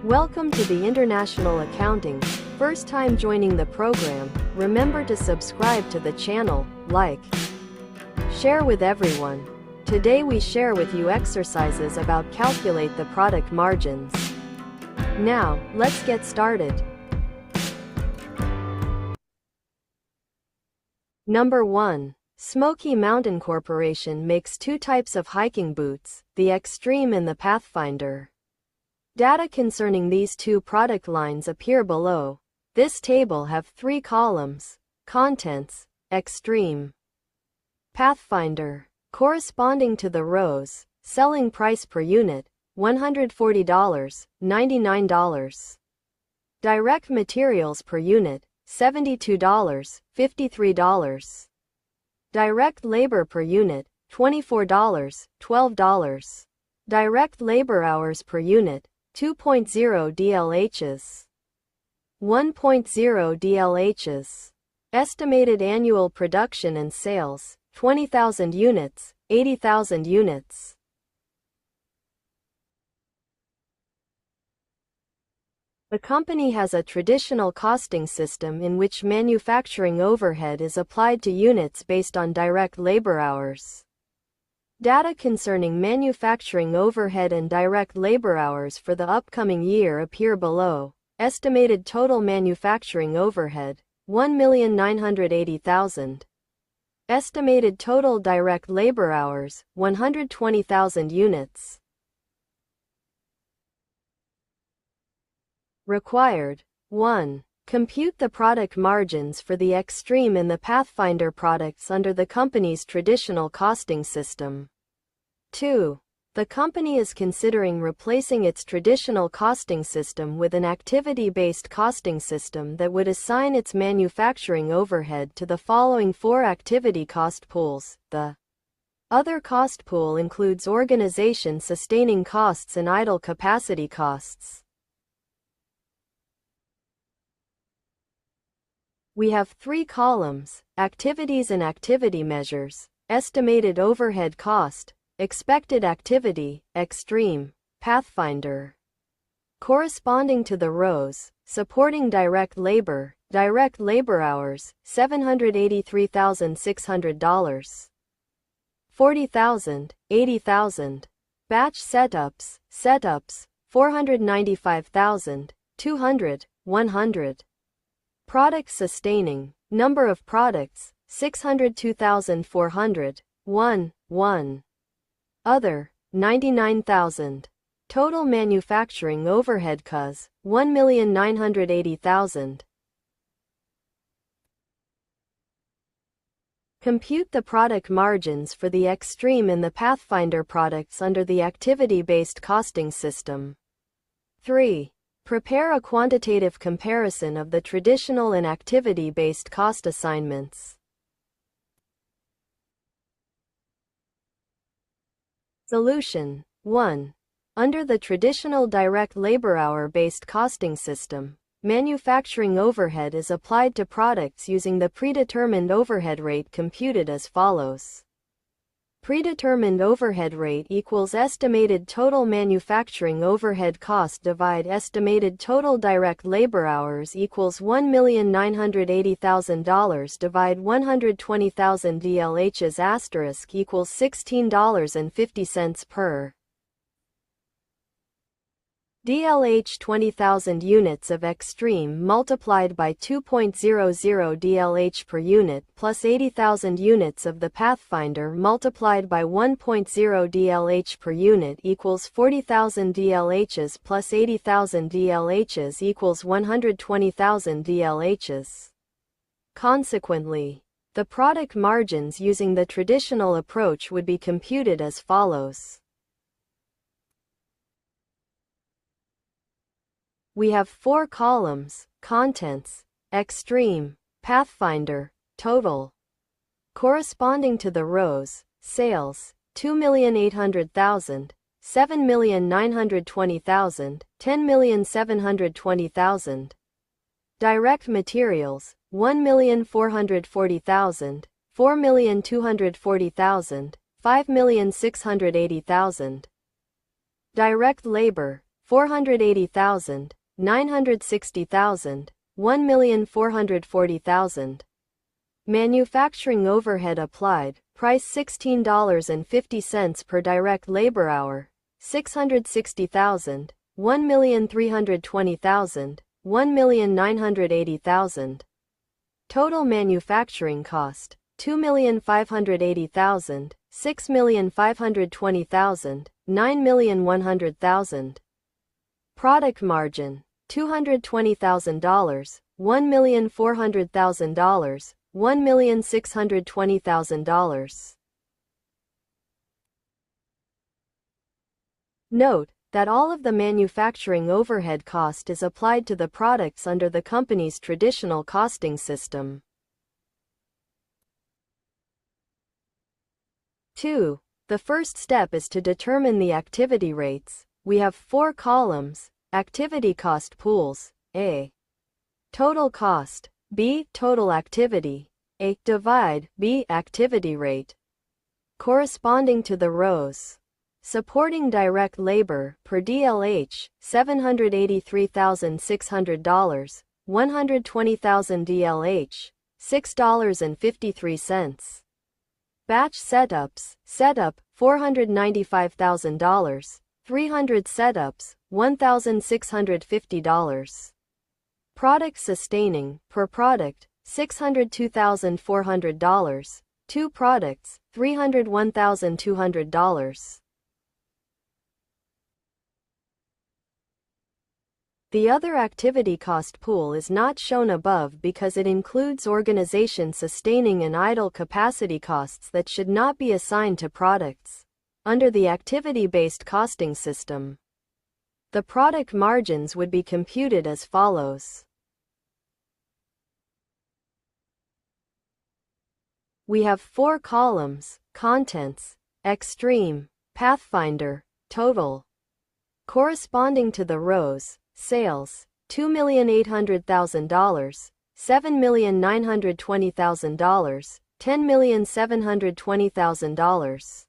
Welcome to the International Accounting. First time joining the program, remember to subscribe to the channel, like, share with everyone. Today we share with you exercises about calculate the product margins. Now, let's get started. Number 1. Smoky Mountain Corporation makes two types of hiking boots, the Extreme and the Pathfinder. Data concerning these two product lines appear below. This table have three columns. Contents, Extreme, Pathfinder. Corresponding to the rows, selling price per unit, $140, $99. Direct materials per unit, $72, $53. Direct labor per unit, $24, $12. Direct labor hours per unit, 2.0 DLHs. 1.0 DLHs. Estimated annual production and sales, 20,000 units, 80,000 units. The company has a traditional costing system in which manufacturing overhead is applied to units based on direct labor hours. Data concerning manufacturing overhead and direct labor hours for the upcoming year appear below. Estimated total manufacturing overhead, 1,980,000. Estimated total direct labor hours, 120,000 units. Required. 1. Compute the product margins for the Extreme and the Pathfinder products under the company's traditional costing system. 2. The company is considering replacing its traditional costing system with an activity-based costing system that would assign its manufacturing overhead to the following four activity cost pools. The other cost pool includes organization sustaining costs and idle capacity costs. We have three columns: activities and activity measures, estimated overhead cost, expected activity, Extreme, Pathfinder. Corresponding to the rows, supporting direct labor hours, $783,600. 40,000, 80,000. Batch setups, $495,200, 100. Product sustaining, number of products, 602,400, 1. Other, 99,000. Total manufacturing overhead cos, 1,980,000. Compute the product margins for the Extreme and the Pathfinder products under the activity-based costing system. 3. Prepare a quantitative comparison of the traditional and activity-based cost assignments. Solution. 1. Under the traditional direct labor hour-based costing system, manufacturing overhead is applied to products using the predetermined overhead rate computed as follows. Predetermined overhead rate equals estimated total manufacturing overhead cost divide estimated total direct labor hours equals $1,980,000 divide 120,000 DLHs asterisk equals $16.50 per DLH 20,000 units of Extreme multiplied by 2.00 DLH per unit plus 80,000 units of the Pathfinder multiplied by 1.0 DLH per unit equals 40,000 DLHs plus 80,000 DLHs equals 120,000 DLHs. Consequently, the product margins using the traditional approach would be computed as follows. We have four columns: contents, Extreme, Pathfinder, total. Corresponding to the rows, sales, 2,800,000, 7,920,000, 10,720,000. Direct materials, 1,440,000, 4,240,000, 5,680,000. Direct labor, $480,000, $960,000, $1,440,000. Manufacturing overhead applied, price $16.50 per direct labor hour, $660,000, $1,320,000, $1,980,000. Total manufacturing cost, $2,580,000, $6,520,000, $9,100,000. Product margin, $220,000, $1,400,000, $1,620,000. Note that all of the manufacturing overhead cost is applied to the products under the company's traditional costing system. 2. The first step is to determine the activity rates. We have 4 columns: activity cost pools, A. Total cost, B. Total activity, A. Divide, B. Activity rate. Corresponding to the rows. Supporting direct labor, per DLH, $783,600, $120,000 DLH, $6.53. Batch setups, setup, $495,000, 300 setups, $1,650. Product sustaining, per product, $602,400, 2 products, $301,200. The other activity cost pool is not shown above because it includes organization sustaining and idle capacity costs that should not be assigned to products under the activity-based costing system. The product margins would be computed as follows. We have 4 columns: contents, extreme, pathfinder, total. Corresponding to the rows: sales, $2,800,000, $7,920,000, $10,720,000.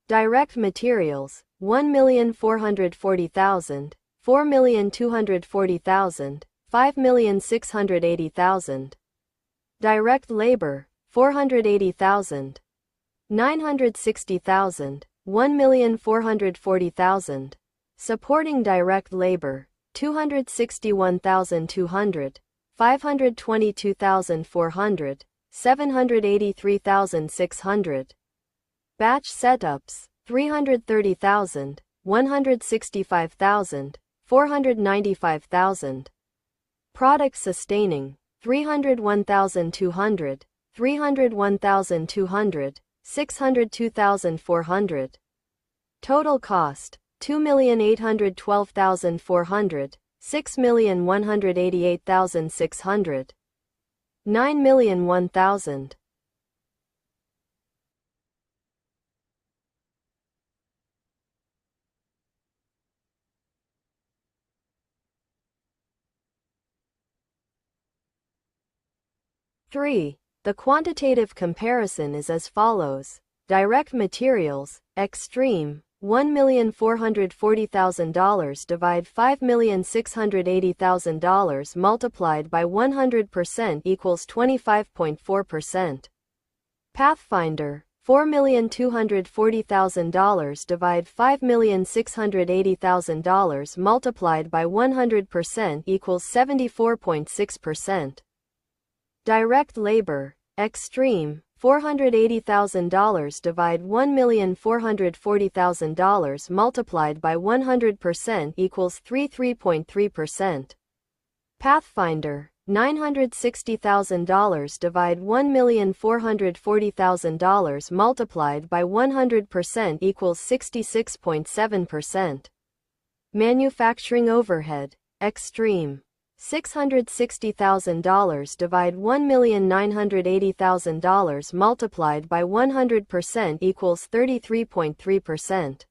Direct materials, $1,440,000, $4,240,000, $5,680,000. Direct labor, $480,000, $960,000, $1,440,000. Supporting direct labor, $261,200, $522,400, $783,600. Batch setups, $330,000, $165,000, $495,000. Product sustaining, $301,200, $301,200, $602,400. Total cost, $2,812,400, $6,188,600. $9,001,000. Three. The quantitative comparison is as follows. Direct materials, extreme, $1,440,000 divide $5,680,000 multiplied by 100% equals 25.4%. Pathfinder, $4,240,000 divide $5,680,000 multiplied by 100% equals 74.6%. Direct labor, extreme, $480,000 divide $1,440,000 multiplied by 100% equals 33.3%. Pathfinder, $960,000 divide $1,440,000 multiplied by 100% equals 66.7%. Manufacturing overhead, extreme, $660,000 divide $1,980,000 multiplied by 100% equals 33.3%.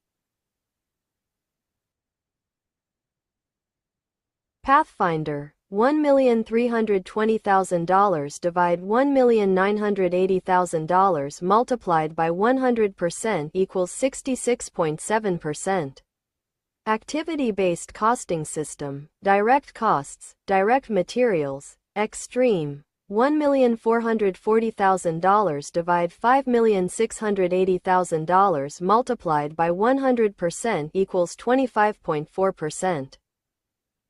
Pathfinder, $1,320,000 divide $1,980,000 multiplied by 100% equals 66.7%. Activity-based costing system. Direct costs, direct materials, extreme. $1,440,000 divide $5,680,000 multiplied by 100% equals 25.4%.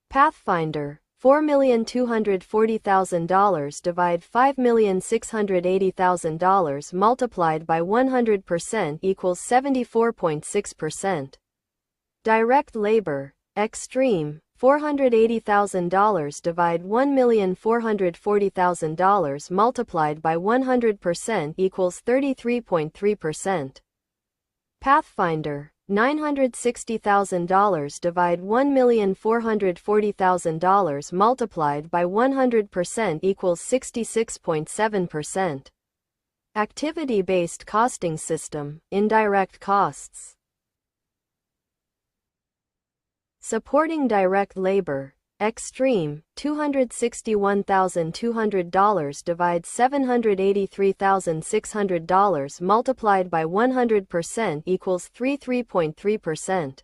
Pathfinder. $4,240,000 divide $5,680,000 multiplied by 100% equals 74.6%. Direct labor. Extreme. $480,000 divide $1,440,000 multiplied by 100% equals 33.3%. Pathfinder. $960,000 divide $1,440,000 multiplied by 100% equals 66.7%. Activity-based costing system. Indirect costs. Supporting direct labor. Extreme. $261,200 divide $783,600 multiplied by 100% equals 33.3%.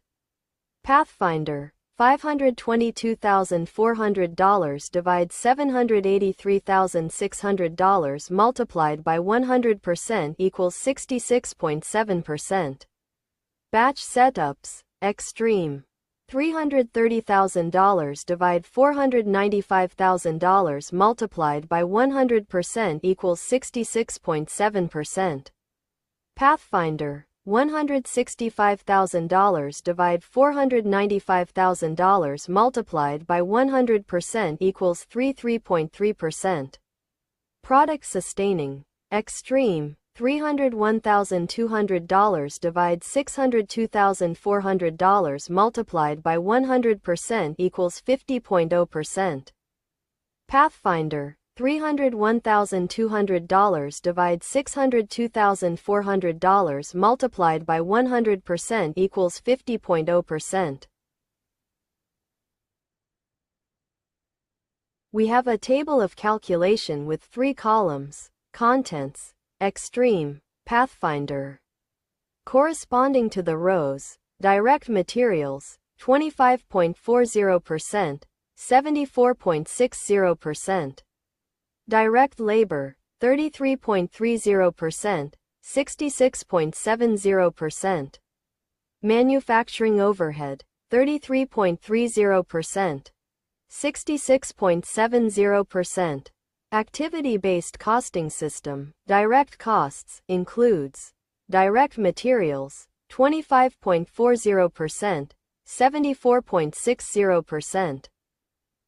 Pathfinder. $522,400 divide $783,600 multiplied by 100% equals 66.7%. Batch setups. Extreme. $330,000 divide $495,000 multiplied by 100% equals 66.7%. Pathfinder. $165,000 divide $495,000 multiplied by 100% equals 33.3%. Product sustaining. Extreme. $301,200 divide $602,400 multiplied by 100% equals 50.0%. Pathfinder. $301,200 divide $602,400 multiplied by 100% equals 50.0%. We have a table of calculation with 3 columns. Contents. Extreme. Pathfinder. Corresponding to the rows. Direct materials. 25.40%, 74.60%. Direct labor. 33.30%, 66.70%. Manufacturing overhead. 33.30%, 66.70%. Activity-based costing system. Direct costs includes direct materials 25.40%, 74.60%.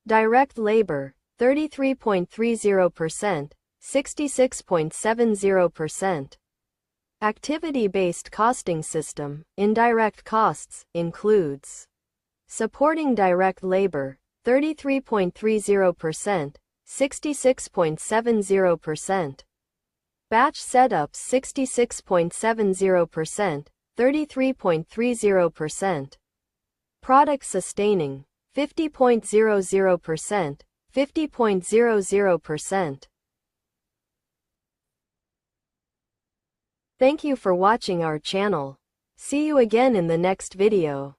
Direct labor 33.30%, 66.70%. Activity-based costing system. Indirect costs includes supporting direct labor 33.30%, 66.70%. Batch setup 66.70%, 33.30%. Product sustaining 50.00%, 50.00%. Thank you for watching our channel. See you again in the next video.